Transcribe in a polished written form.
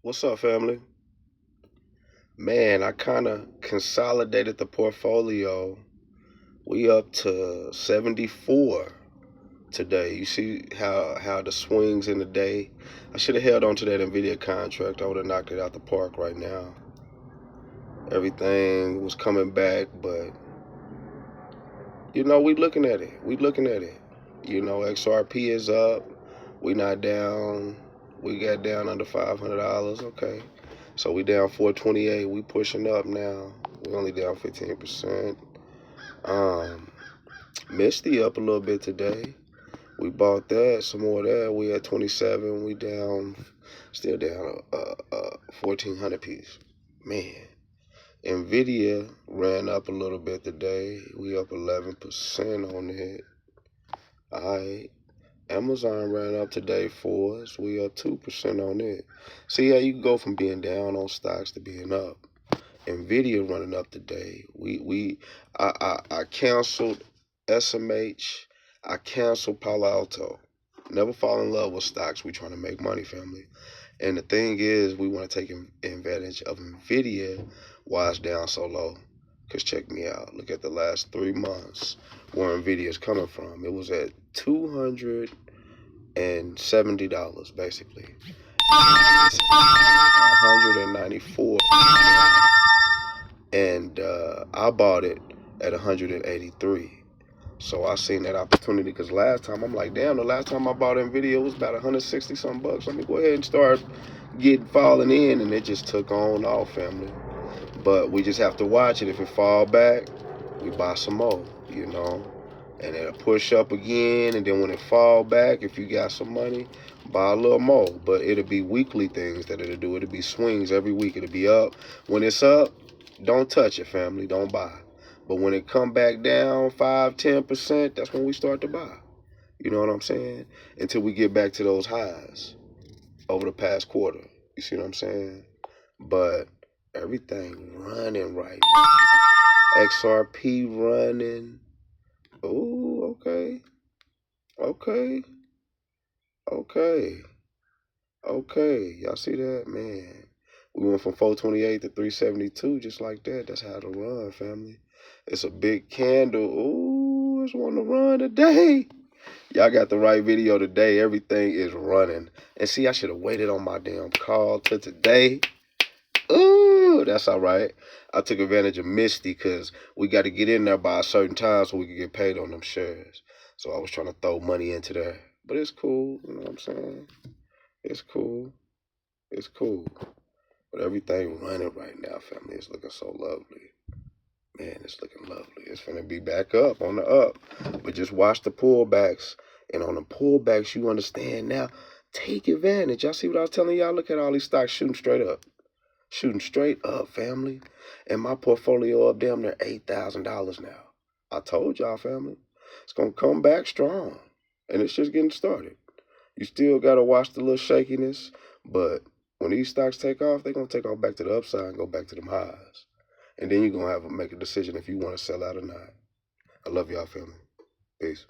What's up, family? Man, I kind of consolidated the portfolio. We up to 74 today. You see how the swings in the day. I should have held on to that Nvidia contract. I would have knocked it out the park right now. Everything was coming back, but we looking at it. We looking at it. XRP is up. We not down. We got down under $500. Okay. So we down 428. We pushing up now. We only down 15%. Misty up a little bit today. We bought that, some more of that. We at 27. We down, still down 1,400 piece. Man, Nvidia ran up a little bit today. We up 11% on it. All right. Amazon ran up today for us. We up 2% on it. See how you can go from being down on stocks to being up. Nvidia running up today. I canceled SMH. I canceled Palo Alto. Never fall in love with stocks. We trying to make money, family. And the thing is, we want to take advantage of Nvidia while it's down so low. Because check me out. Look at the last 3 months where Nvidia is coming from. It was at $270 basically. It's 194. And I bought it at 183. So I seen that opportunity because last time I'm like, damn, the last time I bought Nvidia was about 160 some bucks. Let me go ahead and start falling in, and it just took on off, family. But we just have to watch it. If it fall back, we buy some more, and it'll push up again, and then when it fall back, if you got some money, buy a little more. But it'll be weekly things that it'll do. It'll be swings every week. It'll be up. When it's up, don't touch it, family. Don't buy. But when it come back down 5-10%, that's when we start to buy. You know what I'm saying? Until we get back to those highs over the past quarter. You see what I'm saying? But everything running right now. XRP running. Ooh, okay. Y'all see that? Man. We went from 428 to 372 just like that. That's how to run, family. It's a big candle. Ooh, it's one to run today. Y'all got the right video today. Everything is running. And see, I should have waited on my damn call to today. Ooh, that's all right. I took advantage of Misty because we got to get in there by a certain time so we can get paid on them shares. So I was trying to throw money into there. But it's cool. You know what I'm saying? It's cool. But everything running right now, family. It's looking so lovely. Man, it's looking lovely. It's finna be back up on the up. But just watch the pullbacks. And on the pullbacks, you understand now. Take advantage. Y'all see what I was telling y'all? Look at all these stocks shooting straight up. Shooting straight up, family. And my portfolio up damn near $8,000 now. I told y'all, family. It's going to come back strong. And it's just getting started. You still got to watch the little shakiness. But when these stocks take off, they're going to take off back to the upside and go back to them highs. And then you're going to have to make a decision if you want to sell out or not. I love y'all, family. Peace.